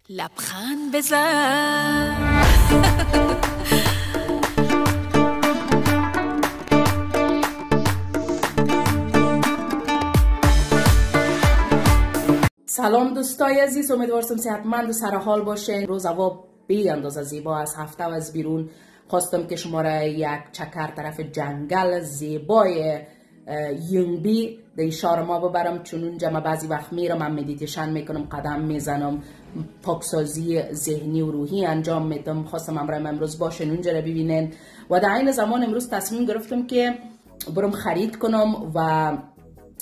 لبخند بزن. سلام دوستای عزیز، امیدوارم صحتمند و سرحال باشین. روز هوا بی اندازه زیبا از هفته و از بیرون خواستم که شما را یک چکر طرف جنگل زیبای یونگبی در شهر ما ببرم، چون اونجا من بعضی وقت میرم، من مدیتیشن میکنم، قدم میزنم، پاکسازی ذهنی و روحی انجام میدم. خواستم امروز باشین اونجا را ببینین و در این زمان امروز تصمیم گرفتم که برم خرید کنم و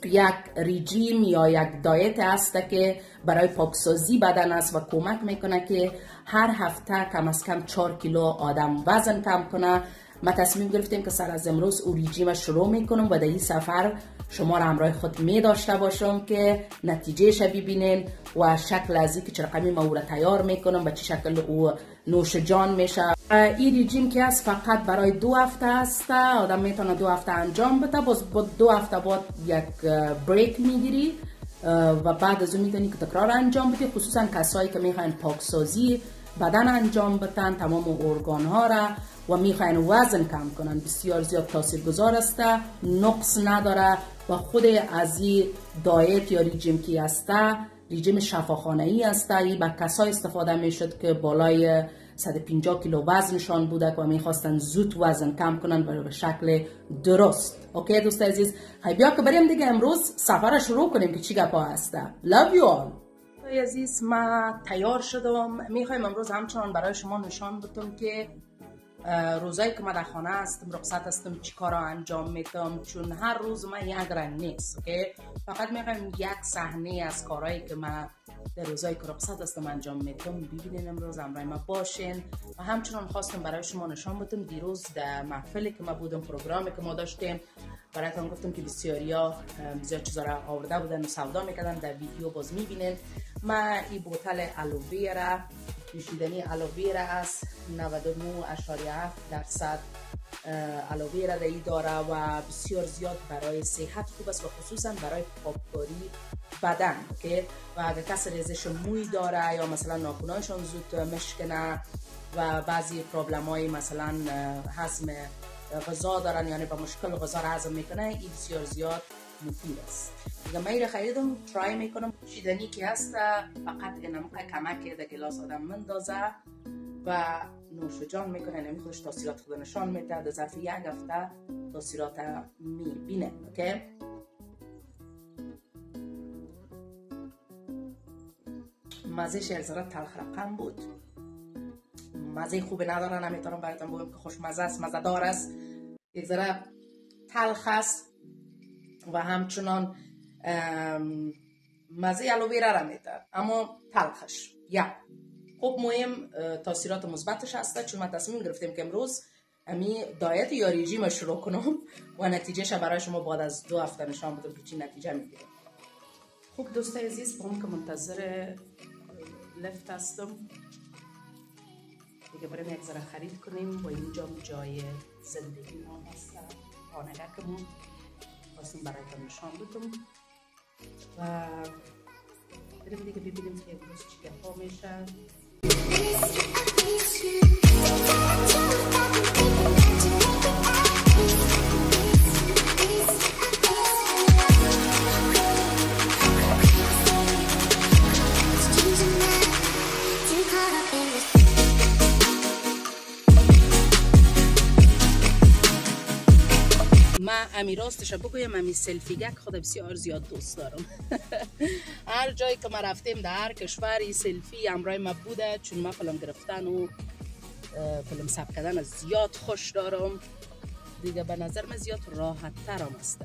یک رژیم یا یک دایت است که برای پاکسازی بدن است و کمک میکنه که هر هفته کم از کم 4 کیلو آدم وزن کم کنه. ما تصمیم گرفتیم که سر از امروز او رژیم شروع میکنم و در این سفر شما را همراه خود می داشته باشم که نتیجهش ببینین و شکل ازی که چه رقمی ما او را تیار میکنم و چه شکل او نوش جان میشه. این رژیم که است فقط برای 2 هفته است، آدم میتونه 2 هفته انجام بده، باز با 2 هفته بعد یک بریک میگیری و بعد از اون میتونی که تکرار انجام بدی. خصوصا کسایی که میخواین پاکسازی بدن انجام بدن، تمام ارگان ها را و میخواین وزن کم کنن، بسیار زیاد تاثیرگذار است، نقص نداره و خود از این دایت یا رژیم که است رژیم شفاخانه ای است. این با کسای استفاده میشد که بالای 150 کیلو وزنشان بوده و میخواستن زود وزن کم کنن به شکل درست. اوکی دوست عزیز، بیا که بریم دیگه امروز سفر شروع کنیم که چی گپا هسته. love you all. عزیز ما تیار شدم، میخوایم امروز همچنان برای شما نشان بدم که روزایی که من در خانه هستم، رخصت هستم، چی کارا انجام میدم، چون هر روز من یک رنگ نیست. اوکی، فقط میخوایم یک صحنه از کارهایی که من در روزایی که رخصت هستم انجام میدم ببینین. امروز همراه ما باشین و همچنان خواستم برای شما نشان بدم دیروز در محفلی که ما بودم، پروگرامی که ما داشتیم، برایتون گفتم که بسیاریا زیاد چیزا را آورده بودن و سودا میکردن، در ویدیو باز میبینین. ما این بوتل الوویرا، نوشیدنی الوویرا است، 99.7% الوویرا ای داره و بسیار زیاد برای صحت خوب است و خصوصا برای پاککاری بدن. اوکی، و اگر کسی ریزش موی داره یا مثلا ناخنهایشان زود مشکنه و بعضی پرابلم های مثلا هضم غذا دارن، یعنی با مشکل غذا را هضم میکنه، این بسیار زیاد مفید است. دیگه من خریدم، ترای میکنم. نوشیدنی که هست فقط نمک کمک در گلاس آدم مندازه و نوش جان میکنه، نمی خودش تاثیرات خود نشان میده. در ظرف یک هفته تاثیرات میبینه. اوکی، مزهش یک ذره تلخ رقم بود، مزه خوبی نداره، نمیتونم براتون بگم که خوشمزه است، مزه دار است، یک ذره تلخ است و همچنان مزه الوویرا را میده، اما تلخش خب مهم تاثیرات مثبتش هست. چون ما تصمیم گرفتیم که امروز امی دایت یا رژیم شروع کنم و نتیجهش برای شما بعد از 2 هفته نشان بدم که چی نتیجه میگیره. خب دوستای عزیز، با که منتظر لفت هستم دیگه، بریم یک ذره خرید کنیم و اینجا جای زندگی ما هست، خانگاهمون. خواستم برایتون نشان بدم و بریم دیگه ببینیم که امروز چی گپا میشه. امی راستش بگویم، امی سلفیگک خود بسیار زیاد دوست دارم. هر جایی که ما رفتیم در هر کشوری سلفی همراه ما بوده، چون ما فیلم گرفتن و فیلم ثبت کردن زیاد خوش دارم دیگه. به نظر من زیاد راحت ترم است.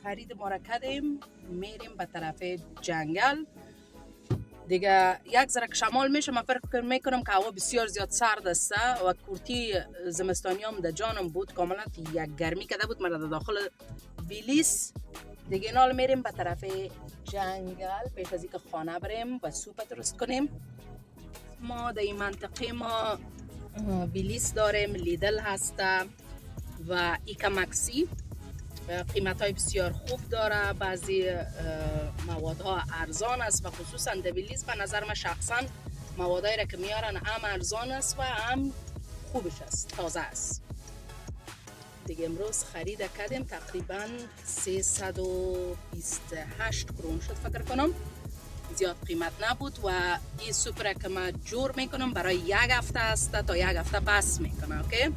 خرید ما را کردیم، میریم به طرف جنگل دیگه. یک ذره شمال میشه، من فکر میکنم که هوا بسیار زیاد سرد است و کورتی زمستانی هم در جانم بود، کاملا یک گرمی کده بود من در داخل بیلیس دیگه. اینال میریم به طرف جنگل پیش از اینکه خانه بریم و سوپ درست کنیم. ما در این منطقه ما بیلیس داریم، لیدل هسته و ایکا مکسی، قیمت های بسیار خوب داره، بعضی موادها ارزان است و خصوصا در بیلیس به نظر من شخصا موادهایی را که میارن هم ارزان است و هم خوبش است، تازه است دیگه. امروز خرید کردیم تقریبا 328 کرون شد فکر کنم، زیاد قیمت نبود و این سوپ را که من جور میکنم برای یک هفته است تا یک هفته بس میکنم. اوکی،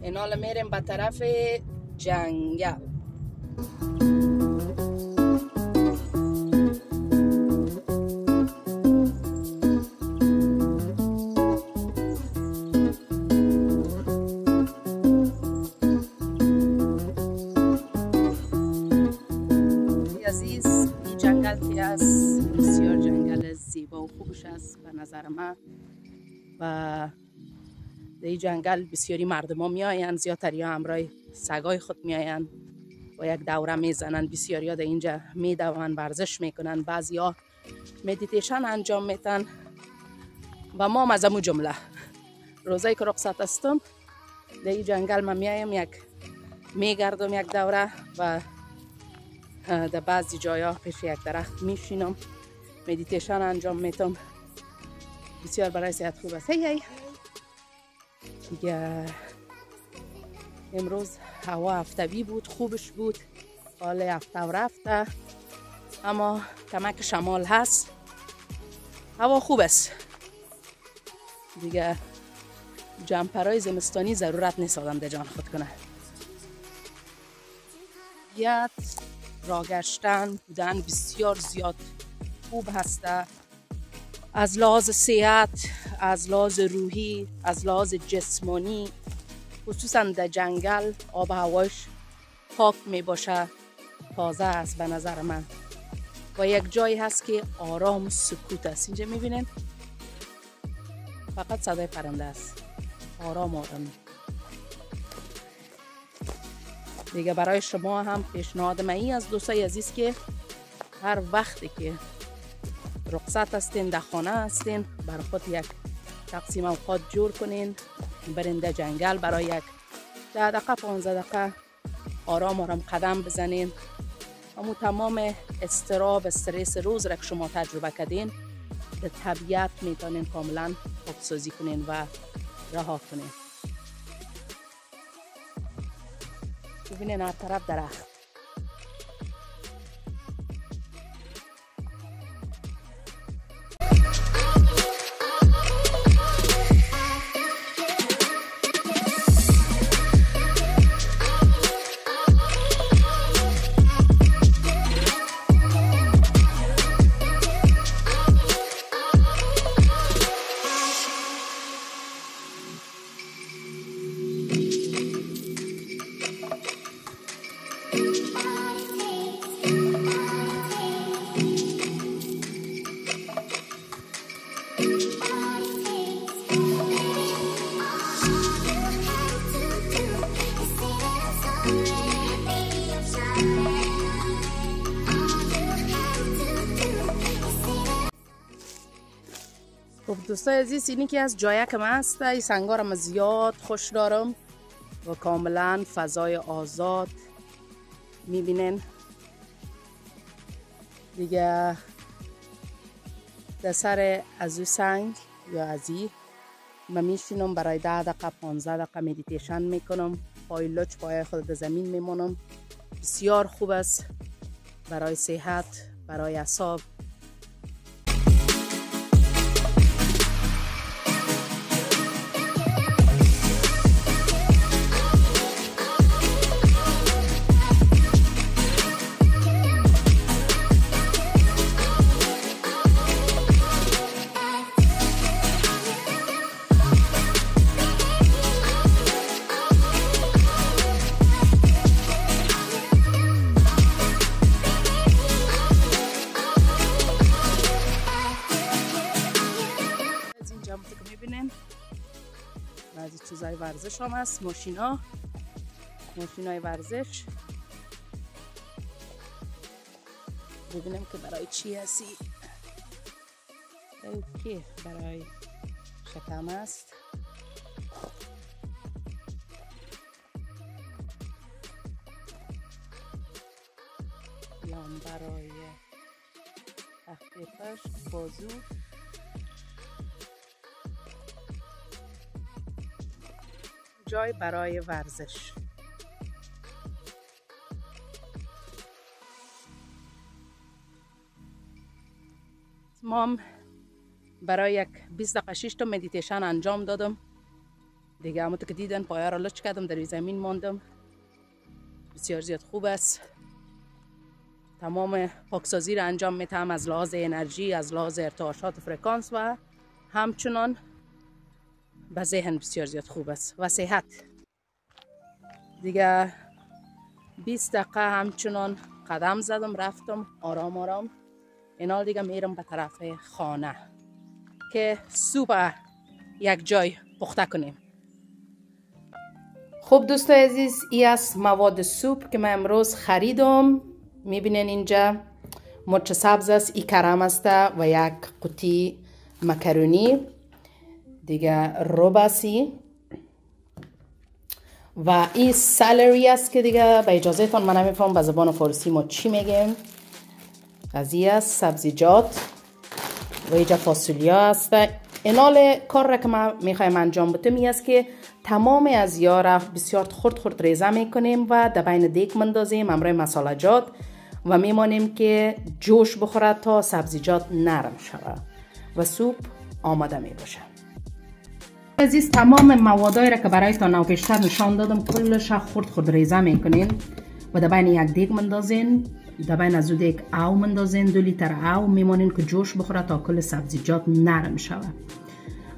اینال میریم به طرف جنگل. عزیز، این جنگل که است بسیار جنگل زیبا و خوبش است به نظر من و در این جنگل بسیاری مردم ها می آیند، زیادتری ها همراه سگای خود می آیند و یک دوره می زنند. بسیاری ها در اینجا می دوند، ورزش می کنند، بعضی ها مدیتیشن انجام میتن و ما هم از امو جمله. روزایی که رخصت هستم در این جنگل من می آیم، یک می گردم یک دوره و در بعضی جایا پیش یک درخت می شینم، مدیتیشن انجام میتم. بسیار برای صحت خوب است. هی دیگه امروز هوا هفتوی بود، خوبش بود، حال هفته و رفته، اما کمک شمال هست، هوا خوب است دیگه. جمپرهای زمستانی ضرورت نیست آدم در جان خود کنه. یاد راه گشتن بودن بسیار زیاد خوب هسته، از لحاظ صحت، از لحاظ روحی، از لحاظ جسمانی، خصوصا در جنگل آب و هواش پاک می باشه، تازه است به نظر من و یک جایی هست که آرام و سکوت است. اینجا می بینید فقط صدای پرنده است، آرام آرامی دیگه. برای شما هم پیشنهاد من از دوستای عزیز که هر وقتی که رخصت هستین، در خانه هستین، برای خود یک تقسیم اوقات جور کنین، برین در جنگل برای یک 10 دقیقه 15 دقیقه آرام آرام قدم بزنین. اما تمام اضطراب استرس روز را که شما تجربه کردین در طبیعت میتونین کاملا پاکسازی کنین و رها کنین. ببینین هر طرف درخت. خب دوستای عزیز، اینی که از جایکم هست. این سنگارم زیاد خوش دارم و کاملا فضای آزاد میبینین دیگه. در سر از او سنگ یا از این من میشینم برای 10 دقیقه 15 دقیقه مدیتیشن میکنم. پای لچ پای خود در زمین میمونم. بسیار خوب است برای صحت، برای اعصاب. بعضی چیزای ورزش هم هست. ماشینای ورزش. ببینم که برای چی هستی. اوکی، برای شکم است. یا برای تخته پشت، بازو. جای برای ورزش. تمام برای یک 20 دقیقه 6 تا مدیتیشن انجام دادم دیگه. همونطور که دیدن پایا را لچ کردم، در زمین ماندم. بسیار زیاد خوب است. تمام پاکسازی را انجام میتم از لحاظ انرژی، از لحاظ ارتعاشات فرکانس و همچنان به ذهن بسیار زیاد خوب است و صحت دیگه. 20 دقیقه همچنان قدم زدم، رفتم آرام آرام. اینال دیگه میرم به طرف خانه که سوپ یک جای پخته کنیم. خب دوستای عزیز، این است مواد سوپ که من امروز خریدم. میبینین اینجا مرچ سبز است، این کرم است و یک قوطی مکرونی دیگه، روباسی و این سالری است که دیگه به اجازه تان من نمیفهم به زبان فارسی ما چی میگیم. قضیه است سبزیجات و اینجا فاصولیا است. اینال کار را که ما میخوایم انجام بدیم این است که تمام از یارا بسیار خرد ریزه میکنیم و در بین دیگ مندازیم همراه مسالجات و میمانیم که جوش بخوره تا سبزیجات نرم شود و سوپ آماده میباشه. عزیز، تمام موادایی را که برایتان نو پیشتر نشان دادم کلش خرد ریزه میکنین و در بین یک دیگ مندازین. در بین از دیگ آو مندازین، 2 لیتر آو میمانین که جوش بخوره تا کل سبزیجات نرم شود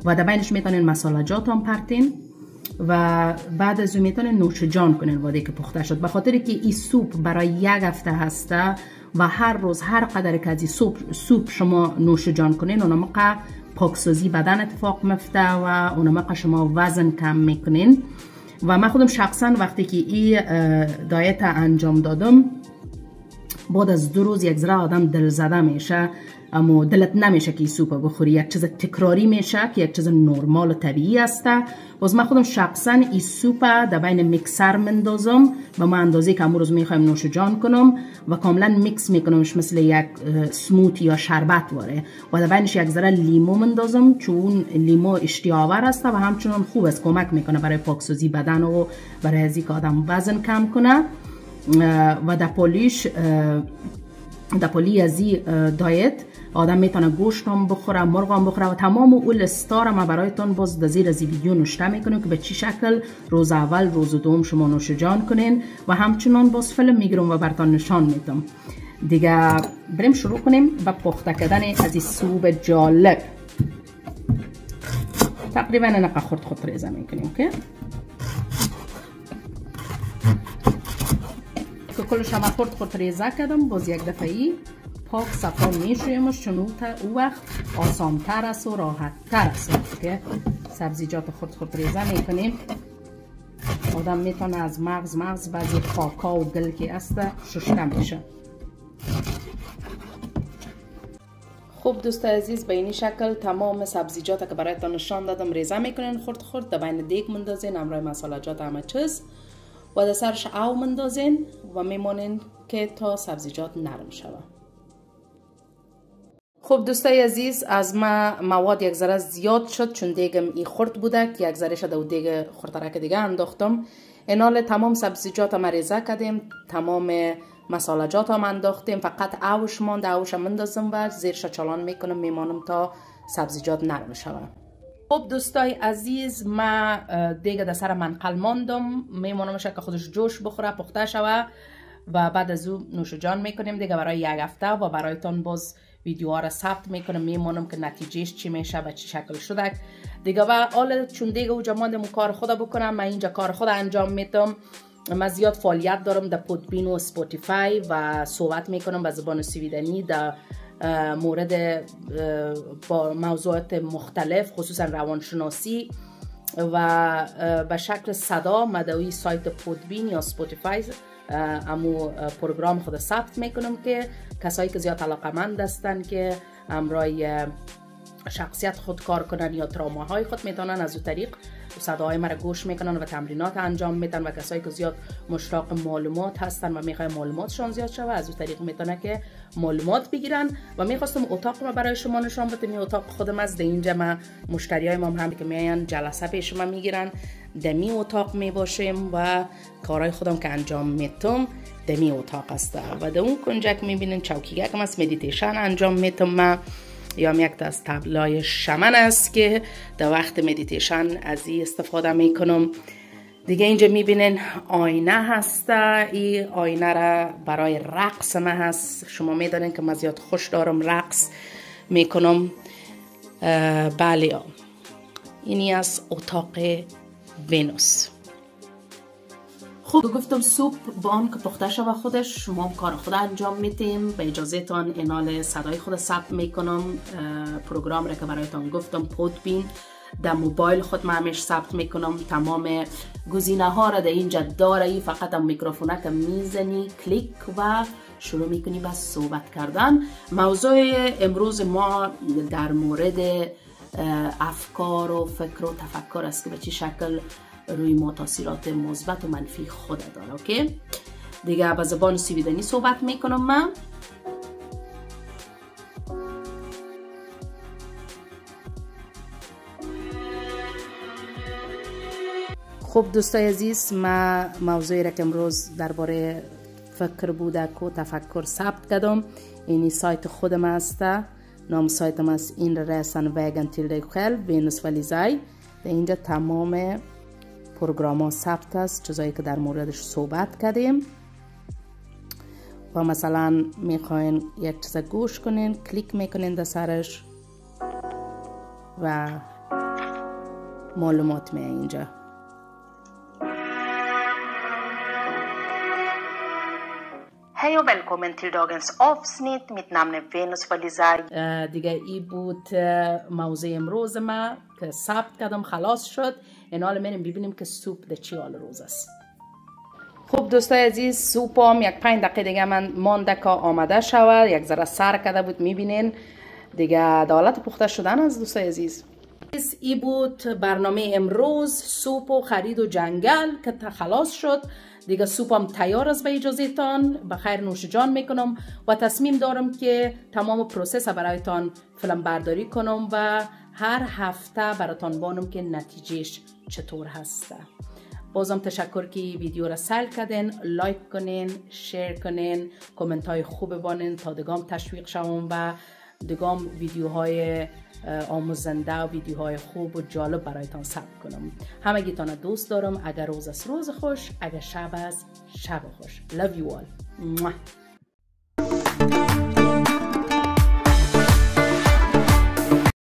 و در بینش میتونین مسالجات هم پرتین و بعد از اون میتونین نوش جان کنین وقتی که پخته شد. به خاطر که این سوپ برای 1 هفته هسته و هر روز هر قدر که از این سوپ شما نوش جان کنین، اون موقع پاکسازی بدن اتفاق میفته و اون موقع شما وزن کم میکنین. و من خودم شخصا وقتی که این دایت انجام دادم، بعد از 2 روز یک ذره آدم دل زده میشه، اما دلت نمیشه که این سوپ بخوری. یک چیز تکراری میشه که یک چیز نرمال و طبیعی است. باز من خودم شخصا این سوپ در بین میکسر مندازم و من اندازه که امروز میخوایم نوش جان کنم و کاملا میکس میکنمش مثل یک سموتی یا شربت واره و در بینش یک ذره لیمو مندازم چون لیمو اشتیاور است و همچنان خوب است، کمک میکنه برای پاکسازی بدن و برای از اینکه آدم وزن کم کنه. و در پولی از این دایت آدم میتونه گوشت هم بخوره، مرغ هم بخوره و تمام اول استار ما برایتان باز در زیر از ویدیو نوشته میکنیم که به چی شکل روز اول روز دوم شما نوش جان کنین و همچنان باز فیلم میگیرم و براتون نشان میدم دیگه. بریم شروع کنیم به پخته کردن از این سوپ جالب. تقریبا نقه خرد ریزه میکنیم که کلش هم خرد ریزه کردم. باز یک دفعه پاک صفا میشویمش چون او وقت آسان تر است و راحت تر است که سبزیجات خرد ریزه میکنیم. آدم میتونه از مغز بعضی خاکا و گل که است شسته میشه. خوب دوستای عزیز، به این شکل تمام سبزیجات که برایتان نشان دادم ریزه میکنین خرد خرد، در بین دیگ مندازین همراه مسالجات همه چیز و در سرش او مندازین و میمونین که تا سبزیجات نرم شود. خب دوستای عزیز، از ما مواد یک ذره زیاد شد چون دیگم این خرد بوده که یک ذره شده و دیگه خردترک دیگه انداختم. اینال تمام سبزیجات ما ریزه کردیم، تمام مسالجات هم انداختیم، فقط اوش مانده، اوش مندازم و زیرش چالان میکنم میمانم تا سبزیجات نرم شود. خب دوستای عزیز، ما دیگه در سر منقل ماندم، میمانمش که خودش جوش بخوره پخته شود و بعد از او نوش جان میکنیم دیگه برای یک هفته و برایتان باز ویدیوها را ثبت میکنم، میمانم که نتیجهش چی میشه و چی شکل شده دیگه. و حالا چون دیگه اوجا ماندم کار خود بکنم، من اینجا کار خود انجام میدم. من زیاد فعالیت دارم در پودبین و سپوتیفای و صحبت میکنم به زبان سویدنی در مورد با موضوعات مختلف خصوصا روانشناسی و به شکل صدا مدوی سایت پودبین یا سپوتیفای امو پروگرام خود ثبت میکنم که کسایی که زیاد علاقمند هستن که امرای شخصیت خود کار کنن یا تراماهای خود میتونن از او طریق صداهای مرا گوش میکنن و تمرینات انجام میدن و کسایی که زیاد مشتاق معلومات هستن و میخوای معلوماتشان زیاد شوه از او طریق میتونن که معلومات بگیرن. و میخواستم اتاق رو برای شما نشان بدم. این اتاق خودم از اینجا ما مشتریای ما هم که میاین جلسه پیش ما میگیرن، دمی اتاق میباشیم و کارهای خودم که انجام میتم دمی اتاق است و در اون کنجک میبینین چوکیگه که از مدیتیشن انجام میتم ما، یا یک از تابلوی شمن است که در وقت مدیتیشن از این استفاده میکنم. دیگه اینجا میبینین آینه هسته، این آینه را برای رقص ما هست. شما میدونین که من زیاد خوش دارم رقص میکنم. بله، اینی از اتاق ونوس. خب گفتم سوپ با آن که پخته شده خودش شما هم کار خود انجام میتیم. به اجازه تان اینال صدای خود ثبت میکنم. پروگرام را که برایتان گفتم پودبین در موبایل خود من همیشه ثبت میکنم. تمام گزینه ها را در اینجا داره، فقط هم میکروفونه که میزنی کلیک و شروع میکنی به صحبت کردن. موضوع امروز ما در مورد افکار و فکر و تفکر است که به چه شکل روی ما تاثیرات مثبت و منفی خود داره. اوکی دیگه به زبان سویدنی صحبت میکنم من. خب دوستای عزیز، ما موضوعی را که امروز درباره فکر بوده که تفکر ثبت کردم. اینی سایت خودم است، نام سایتم است این رسن وگن till dig själv Venus Valizaj. در اینجا تمام پروگرام ها ثبت است، چیزایی که در موردش صحبت کردیم. و مثلا میخواین یک چیز گوش کنین، کلیک میکنین در سرش و معلومات می اینجا. Hej och välkommen till dagens avsnitt. Mitt namn är Venus Valizaj. دیگه ای بود موضوع امروز ما که ثبت کردم، خلاص شد. این حال میریم ببینیم که سوپ در چی حال روز است. خب دوستای عزیز، سوپم یک 5 دقیقه دیگه من مانده که آماده شود. یک ذره سر کرده بود، میبینین دیگه دالت پخته شدن از دوستای عزیز. ای بود برنامه امروز، سوپ و خرید و جنگل که خلاص شد. دیگه سوپم تیار است. به اجازه تان بخیر نوش جان میکنم و تصمیم دارم که تمام پروسس برایتان فیلم برداری کنم و هر هفته براتان بانم که نتیجهش چطور هسته. بازم تشکر که ویدیو را سل کردین، لایک کنین، شیر کنین، کامنت های خوب بانین تا دگام تشویق شوم و دگام ویدیوهای آموزنده و ویدیوهای خوب و جالب برایتان ثبت کنم. همگیتان دوست دارم. اگر روز است روز خوش، اگر شب است شب خوش. Love you all.